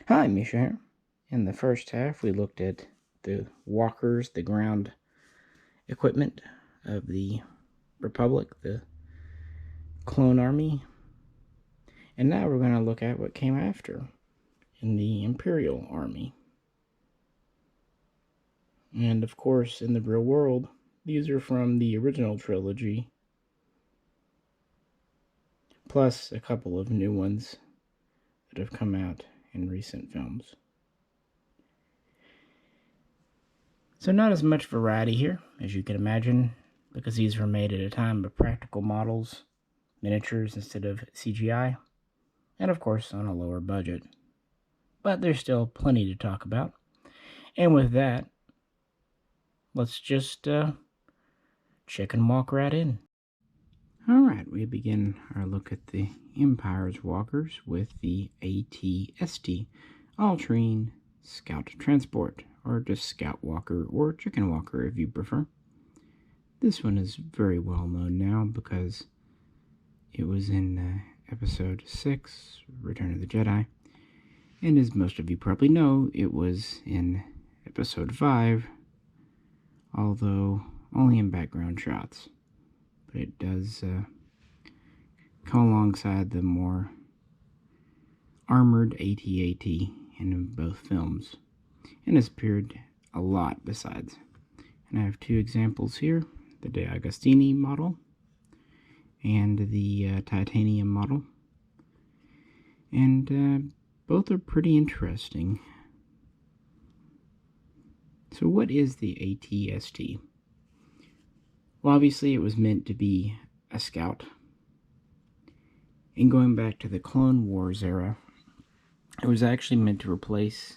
Hi, Misha here. In the first half, we looked at the walkers, the ground equipment of the Republic, the clone army, and now we're going to look at what came after in the Imperial army. And of course, in the real world, these are from the original trilogy, plus a couple of new ones that have come out in recent films. So not as much variety here, as you can imagine, because these were made at a time of practical models, miniatures instead of CGI, and of course on a lower budget. But there's still plenty to talk about. And with that, let's just check and walk right in. Alright, we begin our look at the Empire's walkers with the ATST, All-Terrain Scout Transport, or just Scout Walker, or Chicken Walker if you prefer. This one is very well known now because it was in Episode 6, Return of the Jedi, and as most of you probably know, it was in Episode 5, although only in background shots. But it does come alongside the more armored AT-AT in both films, and has appeared a lot besides. And I have two examples here, the De Agostini model and the titanium model, and both are pretty interesting. So what is the ATST? Well, obviously it was meant to be a scout, and going back to the Clone Wars era, it was actually meant to replace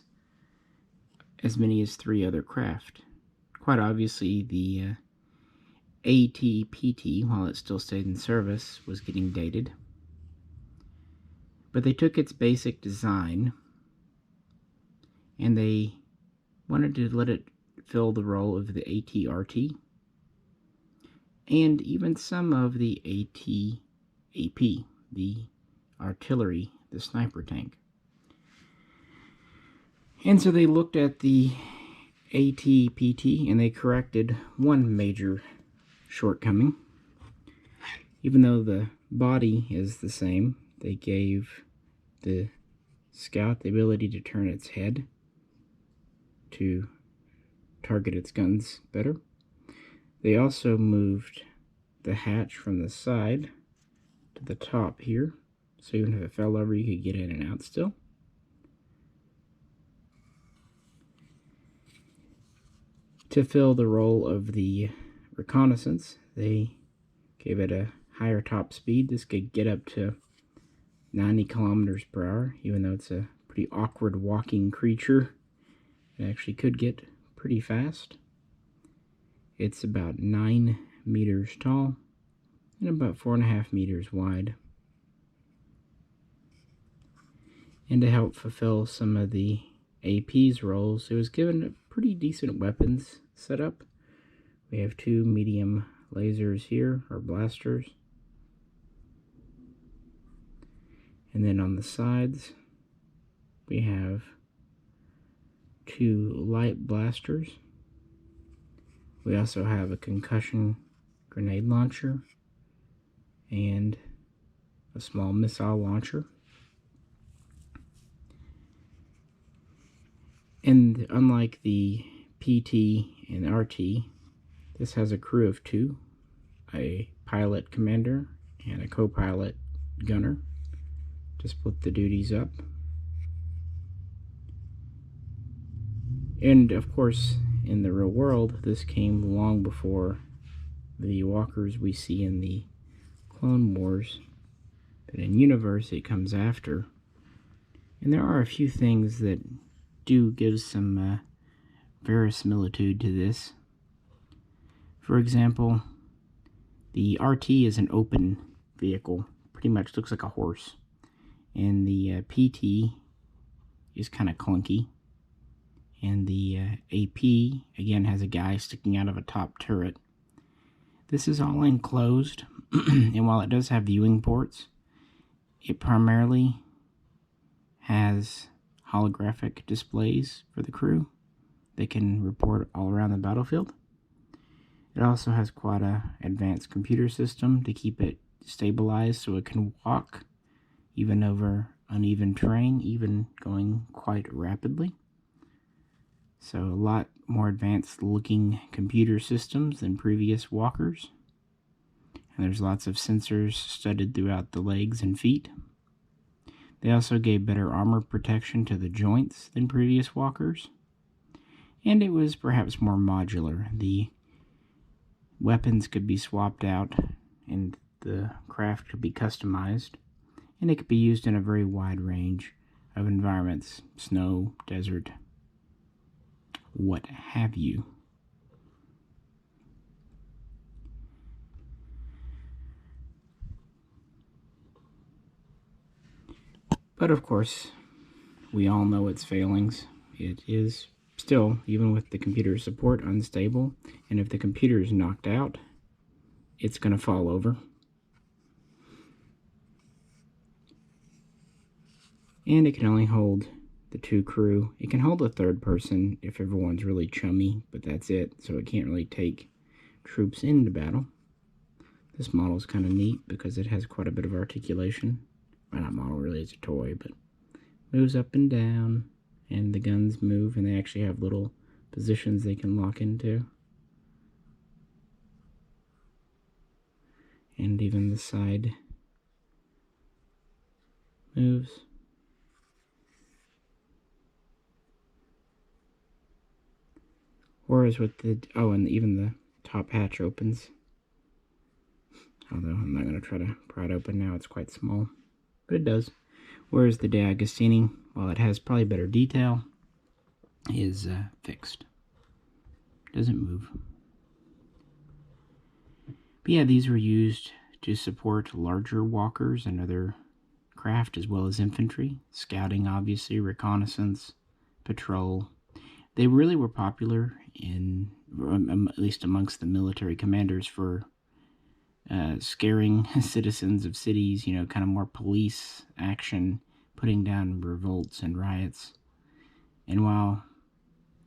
as many as 3 other craft. Quite obviously, the AT-PT, while it still stayed in service, was getting dated. But they took its basic design and they wanted to let it fill the role of the AT-RT and even some of the AT-AP, the artillery, the sniper tank. And so they looked at the AT-PT and they corrected one major shortcoming. Even though the body is the same, they gave the scout the ability to turn its head to target its guns better. They also moved the hatch from the side to the top here, so even if it fell over, you could get in and out still. To fill the role of the reconnaissance, they gave it a higher top speed. This could get up to 90 kilometers per hour, even though it's a pretty awkward walking creature. It actually could get pretty fast. It's about 9 meters tall and about 4.5 meters wide. And to help fulfill some of the AP's roles, it was given a pretty decent weapons setup. We have 2 medium lasers here, or blasters. And then on the sides, we have 2 light blasters. We also have a concussion grenade launcher and a small missile launcher. And unlike the PT and RT, this has a crew of 2, a pilot commander and a co-pilot gunner to split the duties up. And of course, in the real world, this came long before the walkers we see in the Clone Wars, but in universe it comes after. And there are a few things that do give some verisimilitude to this. For example, the RT is an open vehicle, pretty much looks like a horse, and the PT is kind of clunky. And the AP, again, has a guy sticking out of a top turret. This is all enclosed, and while it does have viewing ports, it primarily has holographic displays for the crew. They can report all around the battlefield. It also has quite an advanced computer system to keep it stabilized so it can walk even over uneven terrain, even going quite rapidly. So a lot more advanced looking computer systems than previous walkers. And there's lots of sensors studded throughout the legs and feet. They also gave better armor protection to the joints than previous walkers. And it was perhaps more modular. The weapons could be swapped out and the craft could be customized. And it could be used in a very wide range of environments: snow, desert, what have you. But of course, we all know its failings. It is still, even with the computer support, unstable, and if the computer is knocked out, it's going to fall over. And it can only hold the 2 crew. It can hold a 3rd person if everyone's really chummy, but that's it, so it can't really take troops into battle. This model is kind of neat because it has quite a bit of articulation. Well, not model really, it's a toy, but moves up and down, and the guns move, and they actually have little positions they can lock into. And even the side moves. Whereas with the, and even the top hatch opens. Although I'm not going to try to pry it open now, it's quite small. But it does. Whereas the De Agostini, while it has probably better detail, is fixed. Doesn't move. But yeah, these were used to support larger walkers and other craft, as well as infantry, scouting obviously, reconnaissance, patrol. They really were popular in, at least amongst the military commanders, for scaring citizens of cities, you know, kind of more police action, putting down revolts and riots. And while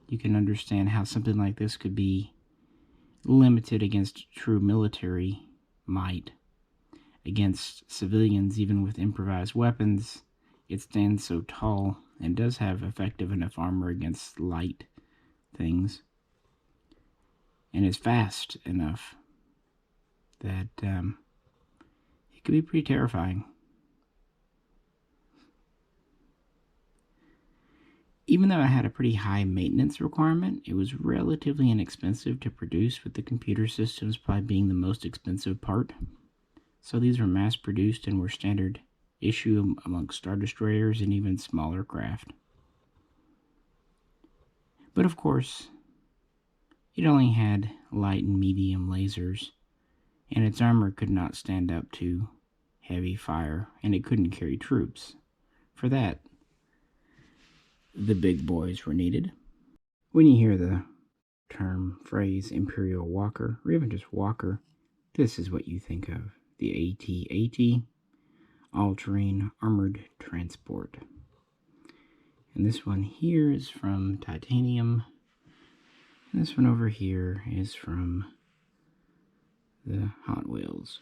you can understand how something like this could be limited against true military might, against civilians, even with improvised weapons, it stands so tall and does have effective enough armor against light things, and is fast enough that it could be pretty terrifying. Even though it had a pretty high maintenance requirement, it was relatively inexpensive to produce, with the computer systems probably being the most expensive part. So these were mass-produced and were standard issue amongst Star Destroyers and even smaller craft. But of course, it only had light and medium lasers, and its armor could not stand up to heavy fire, and it couldn't carry troops. For that, the big boys were needed. When you hear the term, phrase, Imperial Walker, or even just Walker, this is what you think of: the AT-AT, All-Terrain Armored Transport. And this one here is from Titanium, and this one over here is from the Hot Wheels.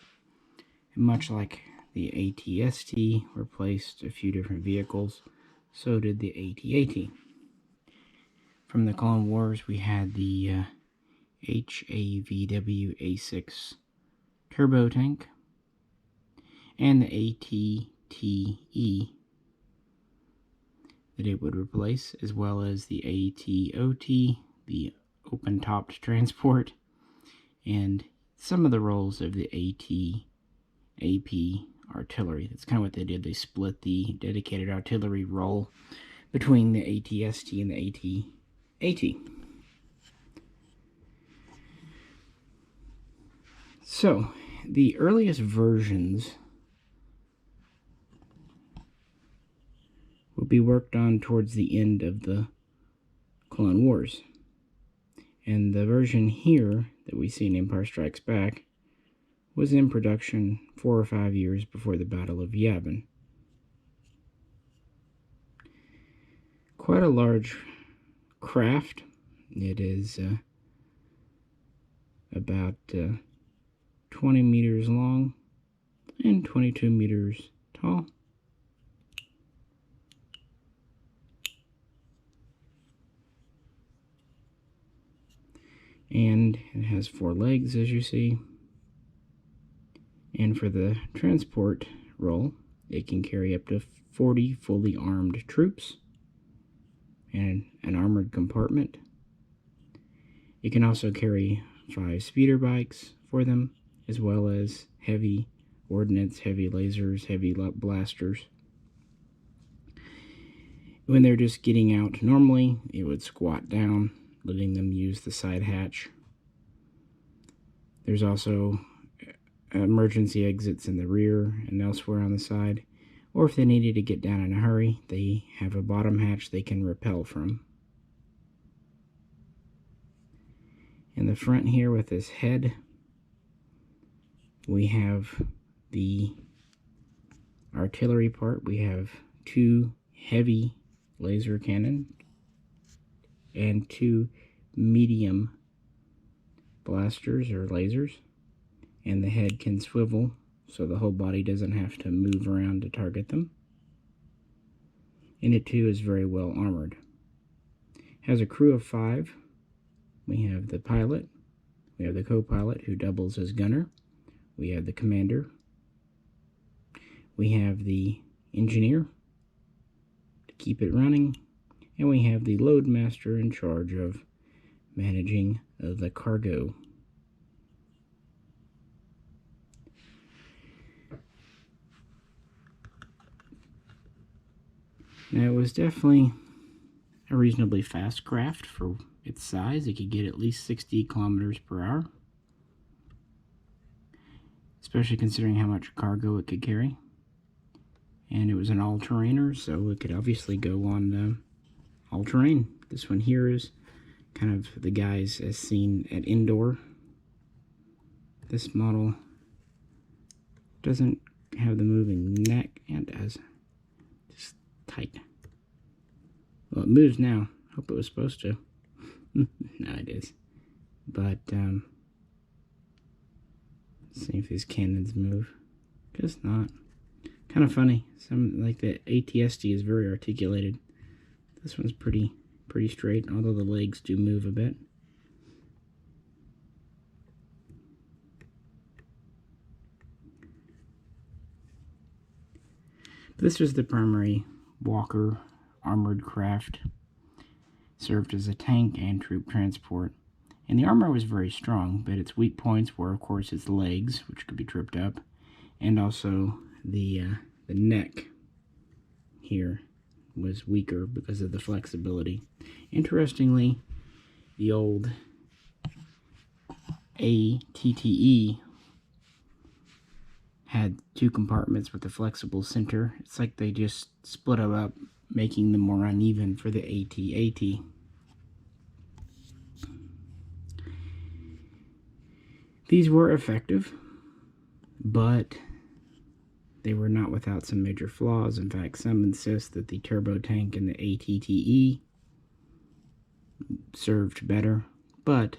And much like the AT-ST replaced a few different vehicles, so did the AT-AT. From the Clone Wars, we had the HAVW-A6 turbo tank, and the AT-TE that it would replace, as well as the AT-OT, the open-topped transport, and some of the roles of the AT-AP artillery. That's kind of what they did. They split the dedicated artillery role between the AT-ST and the AT-AT. So, the earliest versions will be worked on towards the end of the Clone Wars. And the version here that we see in Empire Strikes Back was in production 4 or 5 years before the Battle of Yavin. quite a large craft. It is about 20 meters long and 22 meters tall. And it has 4 legs, as you see. And for the transport role, it can carry up to 40 fully armed troops and an armored compartment. It can also carry 5 speeder bikes for them, as well as heavy ordnance, heavy lasers, heavy blasters. When they're just getting out normally, it would squat down, letting them use the side hatch. There's also emergency exits in the rear and elsewhere on the side, or if they needed to get down in a hurry, they have a bottom hatch they can rappel from. In the front here with this head, we have the artillery part. We have 2 heavy laser cannon and 2 medium blasters or lasers, and the head can swivel so the whole body doesn't have to move around to target them. And it too is very well armored. Has a crew of 5. We have the pilot, we have the co-pilot who doubles as gunner, we have the commander, we have the engineer to keep it running, and we have the load master in charge of managing the cargo. Now, it was definitely a reasonably fast craft for its size. It could get at least 60 kilometers per hour, especially considering how much cargo it could carry. And it was an all-terrainer, so it could obviously go on all-terrain. This one here is kind of the guys as seen at indoor. This model doesn't have the moving neck, and does. Just tight. Well, it moves now. Hope it was supposed to. No, it is. But, let's see if these cannons move. Guess not. Kind of funny. Some, like the ATST is very articulated. This one's pretty straight, although the legs do move a bit. This was the primary Walker armored craft. Served as a tank and troop transport. And the armor was very strong, but its weak points were, of course, its legs, which could be tripped up, and also the neck here was weaker because of the flexibility. Interestingly, the old ATTE had 2 compartments with a flexible center. It's like they just split them up, making them more uneven for the AT-AT. These were effective, but they were not without some major flaws. In fact, some insist that the turbo tank and the ATTE served better, but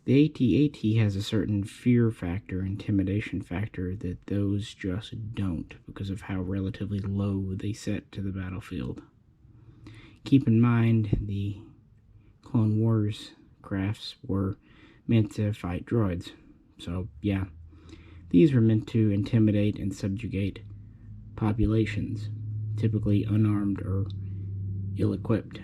the AT-AT has a certain fear factor, intimidation factor, that those just don't, because of how relatively low they set to the battlefield. Keep in mind, the Clone Wars crafts were meant to fight droids. So, yeah, these were meant to intimidate and subjugate populations, typically unarmed or ill-equipped.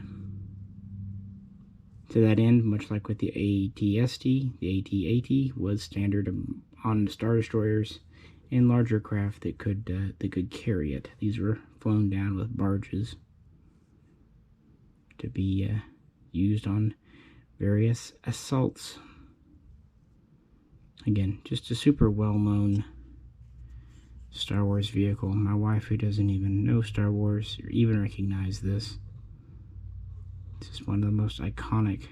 To that end, much like with the ATST, the AT-AT was standard on Star Destroyers and larger craft that could carry it. These were flown down with barges to be used on various assaults. Again, just a super well-known Star Wars vehicle. My wife, who doesn't even know Star Wars or even recognize this, it's just one of the most iconic,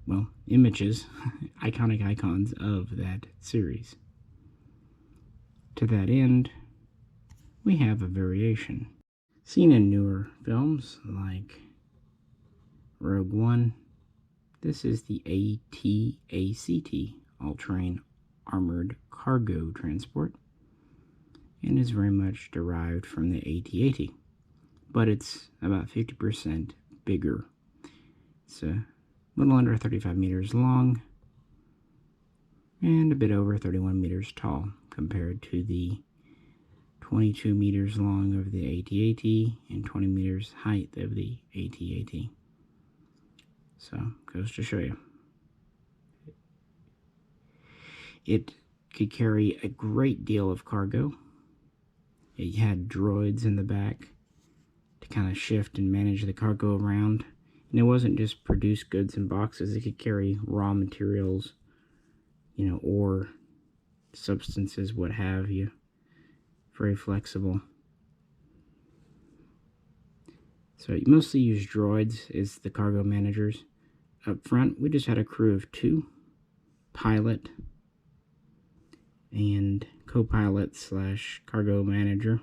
well, images, iconic icons of that series. To that end, we have a variation. Seen in newer films like Rogue One, this is the AT-ACT, All-Terrain Armored Cargo Transport, and is very much derived from the AT-AT, but it's about 50% bigger. It's a little under 35 meters long and a bit over 31 meters tall compared to the 22 meters long of the AT-AT and 20 meters height of the AT-AT. So, goes to show you. It could carry a great deal of cargo. It had droids in the back to kind of shift and manage the cargo around. And it wasn't just produce goods in boxes. It could carry raw materials, or substances, what have you. Very flexible. So you mostly use droids as the cargo managers. Up front, we just had a crew of 2, pilot and co-pilot / cargo manager.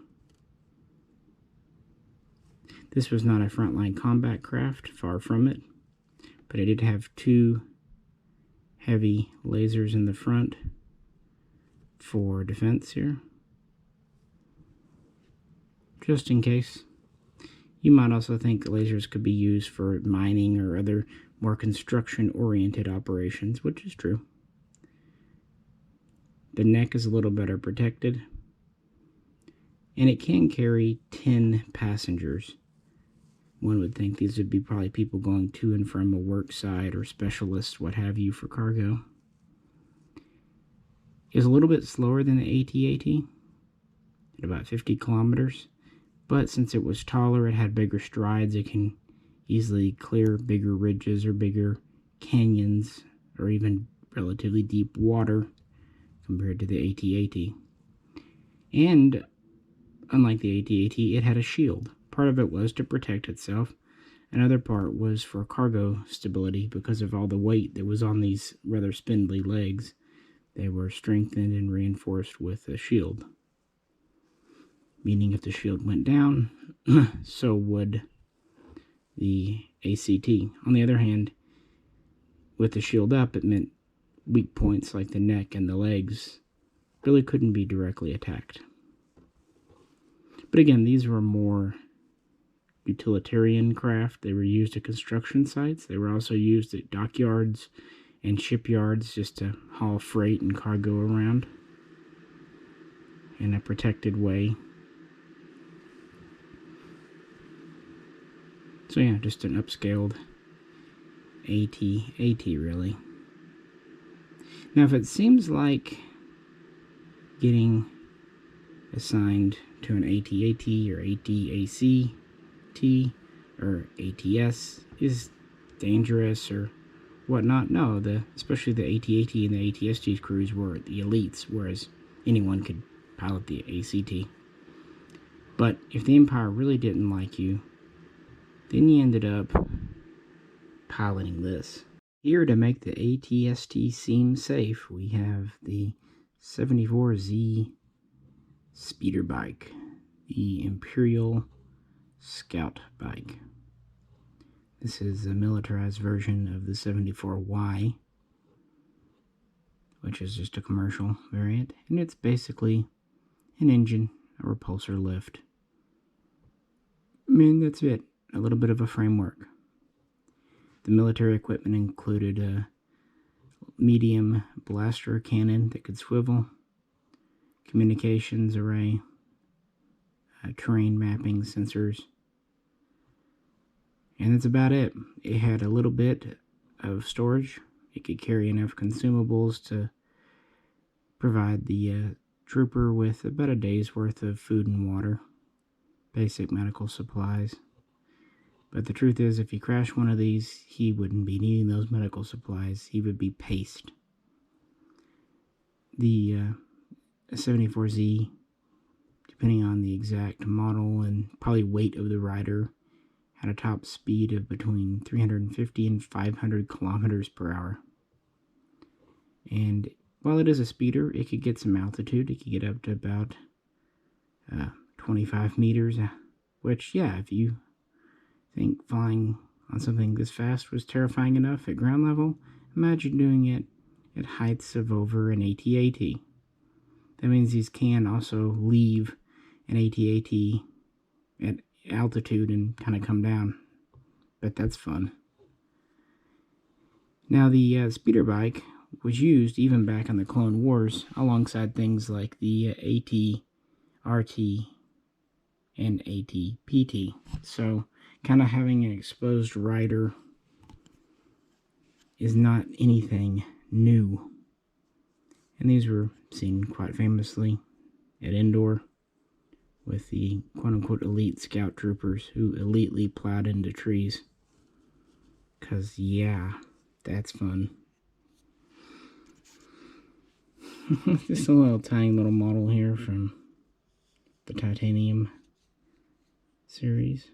This was not a frontline combat craft, far from it, but it did have 2 heavy lasers in the front for defense here, just in case. You might also think lasers could be used for mining or other more construction-oriented operations, which is true. The neck is a little better protected, and it can carry 10 passengers. One would think these would be probably people going to and from a work site or specialists, what have you, for cargo. It's a little bit slower than the AT-AT, at about 50 kilometers. But since it was taller, it had bigger strides. It can easily clear bigger ridges or bigger canyons or even relatively deep water compared to the AT-AT. And unlike the AT-AT, it had a shield. Part of it was to protect itself. Another part was for cargo stability because of all the weight that was on these rather spindly legs. They were strengthened and reinforced with a shield. Meaning if the shield went down, so would the ACT. On the other hand, with the shield up, it meant weak points like the neck and the legs really couldn't be directly attacked. But again, these were more utilitarian craft. They were used at construction sites. They were also used at dockyards and shipyards just to haul freight and cargo around in a protected way. So yeah, just an upscaled AT-AT really. Now if it seems like getting assigned to an AT-AT or AT-ACT or ATS is dangerous or whatnot, no, especially the AT-AT and the ATST crews were the elites, whereas anyone could pilot the ACT. But if the Empire really didn't like you, then you ended up piloting this. Here to make the ATST seem safe, we have the 74Z speeder bike, the Imperial Scout bike. This is a militarized version of the 74Y, which is just a commercial variant, and it's basically an engine, a repulsor lift. I mean, that's it. A little bit of a framework. The military equipment included a medium blaster cannon that could swivel, communications array, terrain mapping sensors, and that's about it. It had a little bit of storage. It could carry enough consumables to provide the trooper with about a day's worth of food and water, basic medical supplies. But the truth is, if he crashed one of these, he wouldn't be needing those medical supplies. He would be paced. The 74Z, depending on the exact model and probably weight of the rider, had a top speed of between 350 and 500 kilometers per hour. And while it is a speeder, it could get some altitude. It could get up to about 25 meters which, yeah, if you think flying on something this fast was terrifying enough at ground level, imagine doing it at heights of over an AT-AT. That means these can also leave an AT-AT at altitude and kind of come down. But that's fun. Now, the speeder bike was used even back in the Clone Wars alongside things like the AT-RT and AT-PT. So, kind of having an exposed rider is not anything new. And these were seen quite famously at Endor with the quote-unquote elite scout troopers who elitely plowed into trees. Because, yeah, that's fun. Just a little tiny little model here from the titanium series.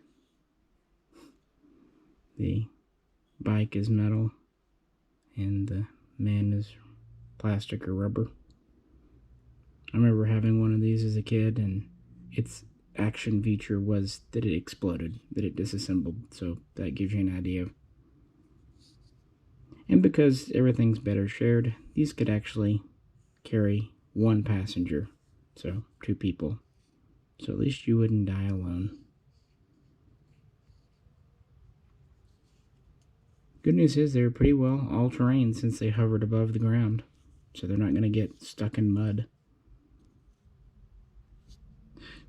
The bike is metal and the man is plastic or rubber. I remember having one of these as a kid, and its action feature was that it exploded, that it disassembled, so that gives you an idea. And because everything's better shared, these could actually carry one passenger, so 2 people. So at least you wouldn't die alone. Good news is they're pretty well all-terrain since they hovered above the ground, so they're not going to get stuck in mud.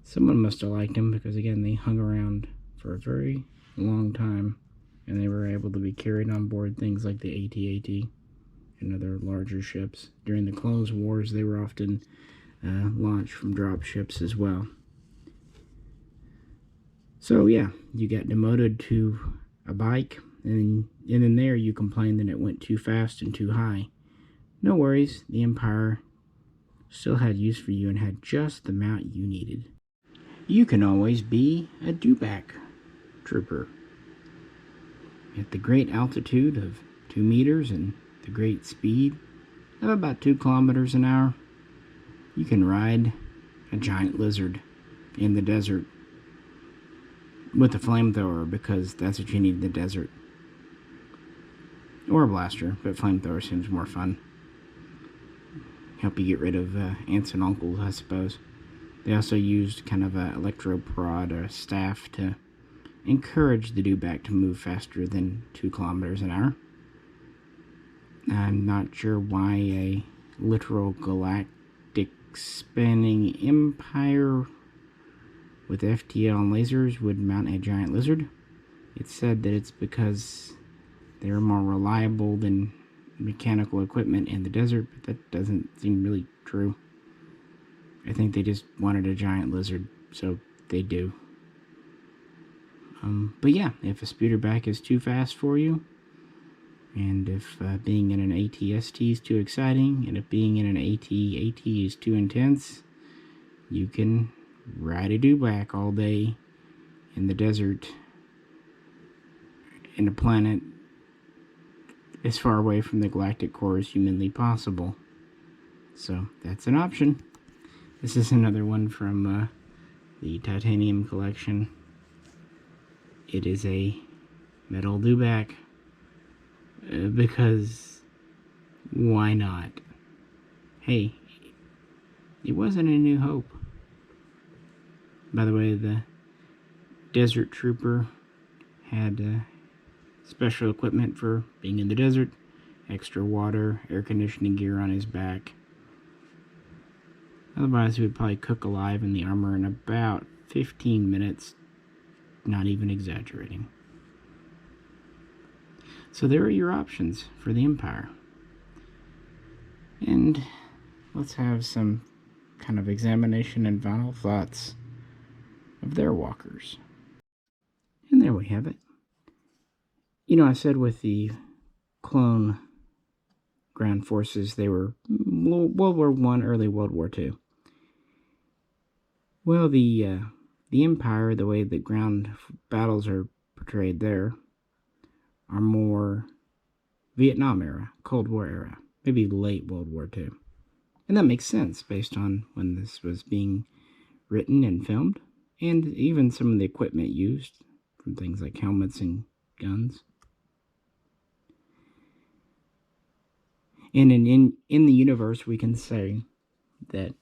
Someone must have liked them because, again, they hung around for a very long time, and they were able to be carried on board things like the AT-AT and other larger ships. During the Clone Wars, they were often launched from drop ships as well. So, yeah, you got demoted to a bike, and in there you complained that it went too fast and too high. No worries, the Empire still had use for you and had just the mount you needed. You can always be a Dewback trooper. At the great altitude of 2 meters and the great speed of about 2 kilometers an hour, you can ride a giant lizard in the desert with a flamethrower, because that's what you need in the desert. Or a blaster, but flamethrower seems more fun. Help you get rid of aunts and uncles, I suppose. They also used kind of a electroprod or a staff to encourage the Dewback to move faster than 2 kilometers an hour. I'm not sure why a literal galactic spanning empire with FTL and lasers would mount a giant lizard. It's said that it's because they're more reliable than mechanical equipment in the desert, but that doesn't seem really true. I think they just wanted a giant lizard, so they do. But yeah, if a speeder back is too fast for you, and if being in an AT-ST is too exciting, and if being in an AT-AT is too intense, you can ride a Dewback all day in the desert in a planet as far away from the galactic core as humanly possible. So that's an option. This is another one from the Titanium collection. It is a metal Dewback because why not? Hey, it wasn't a New Hope. By the way, the Desert Trooper had special equipment for being in the desert, extra water, air conditioning gear on his back. Otherwise, he would probably cook alive in the armor in about 15 minutes, not even exaggerating. So there are your options for the Empire. And let's have some kind of examination and final thoughts of their walkers. And there we have it. You know, I said with the clone ground forces, they were World War I, early World War II. Well, the Empire, the way the ground battles are portrayed there, are more Vietnam era, Cold War era, maybe late World War II. And that makes sense based on when this was being written and filmed. and even some of the equipment used, from things like helmets and guns. And in the universe, we can say that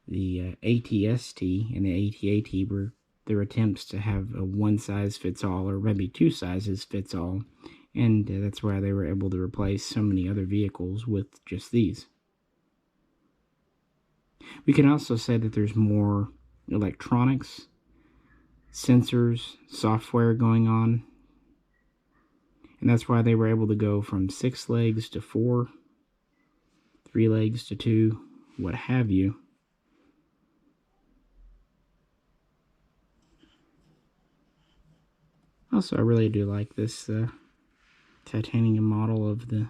the ATST and the ATAT were their attempts to have a one-size-fits-all, or maybe two-sizes-fits-all, and that's why they were able to replace so many other vehicles with just these. We can also say that there's more electronics, sensors, software going on, and that's why they were able to go from 6 legs to 4, 3 legs to 2, what have you. Also, I really do like this titanium model of the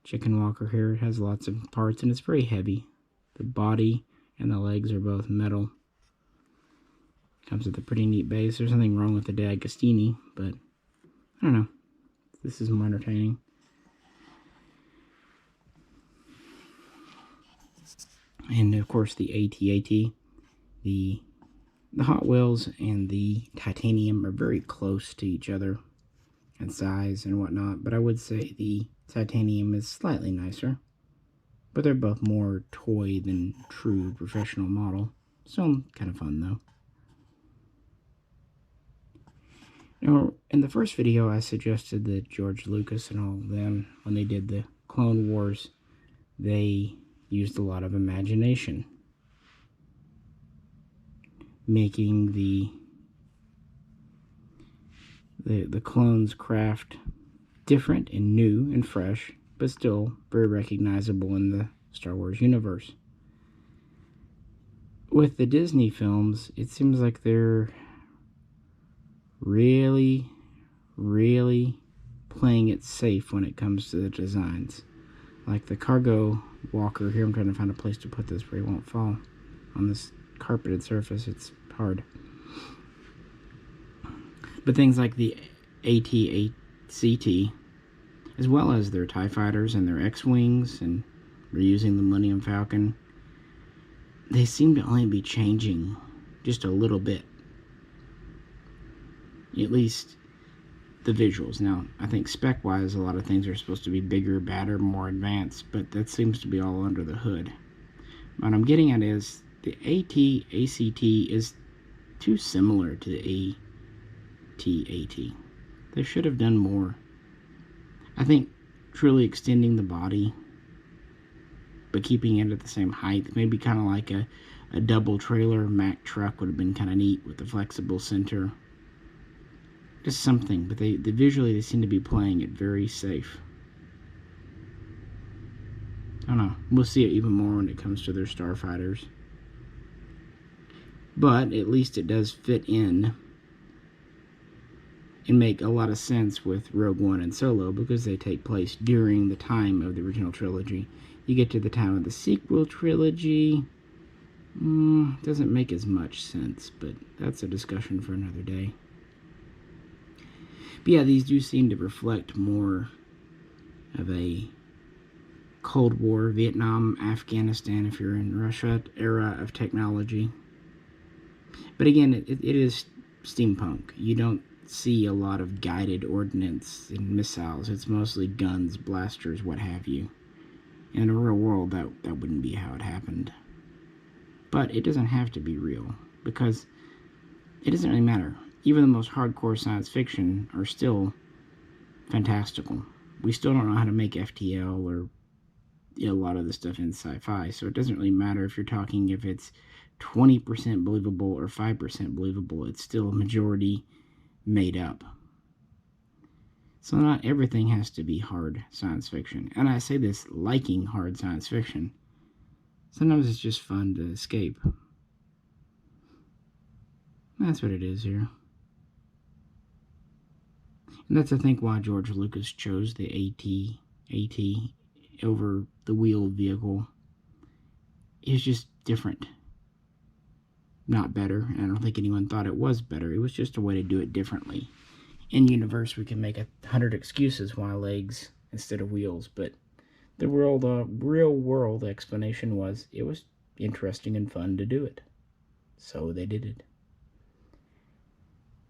chicken walker here. It has lots of parts and it's very heavy. The body and the legs are both metal. Comes with a pretty neat base. There's nothing wrong with the D'Agostini, but I don't know. This is more entertaining. And of course the AT-AT, the Hot Wheels and the titanium are very close to each other in size and whatnot, but I would say the titanium is slightly nicer. But they're both more toy than true professional model. So kind of fun though. Now, in the first video I suggested that George Lucas and all of them, when they did the Clone Wars, they used a lot of imagination, making the clones' craft different and new and fresh, but still very recognizable in the Star Wars universe. With the Disney films, it seems like they're really playing it safe when it comes to the designs. Like the cargo walker here, I'm trying to find a place to put this where he won't fall. On this carpeted surface, it's hard. But things like the AT-ACT, as well as their TIE fighters and their X-Wings, and reusing the Millennium Falcon, they seem to only be changing just a little bit. At least the visuals. Now, I think spec-wise, a lot of things are supposed to be bigger, badder, more advanced, but that seems to be all under the hood. What I'm getting at is the AT-ACT is too similar to the AT-AT. They should have done more. I think truly extending the body, but keeping it at the same height, maybe kind of like a double trailer Mack truck would have been kind of neat with the flexible center. Just something, but they visually they seem to be playing it very safe. I don't know. We'll see it even more when it comes to their starfighters. But at least it does fit in and make a lot of sense with Rogue One and Solo, because they take place during the time of the original trilogy. You get to the time of the sequel trilogy, doesn't make as much sense, but that's a discussion for another day. But yeah, these do seem to reflect more of a Cold War, Vietnam, Afghanistan, if you're in Russia, era of technology. But again, it is steampunk. You don't see a lot of guided ordnance and missiles. It's mostly guns, blasters, what have you. In the real world, that wouldn't be how it happened. But it doesn't have to be real, because it doesn't really matter. Even the most hardcore science fiction are still fantastical. We still don't know how to make FTL or a lot of the stuff in sci-fi, so it doesn't really matter if you're talking if it's 20% believable or 5% believable. It's still a majority made up. So not everything has to be hard science fiction. And I say this liking hard science fiction. Sometimes it's just fun to escape. That's what it is here. And that's, I think, why George Lucas chose the AT-AT over the wheeled vehicle. It's just different. Not better. And I don't think anyone thought it was better. It was just a way to do it differently. In universe, we can make 100 excuses why legs instead of wheels, but the real world explanation was it was interesting and fun to do it. So they did it.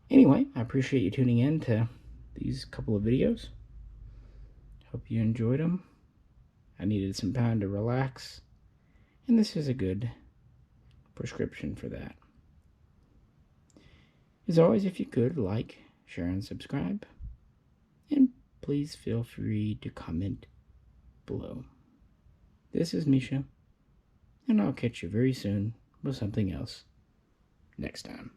Anyway, I appreciate you tuning in to these couple of videos. Hope you enjoyed them. I needed some time to relax, and this is a good prescription for that. As always, if you could, like, share, and subscribe. And please feel free to comment below. This is Misha, and I'll catch you very soon with something else next time.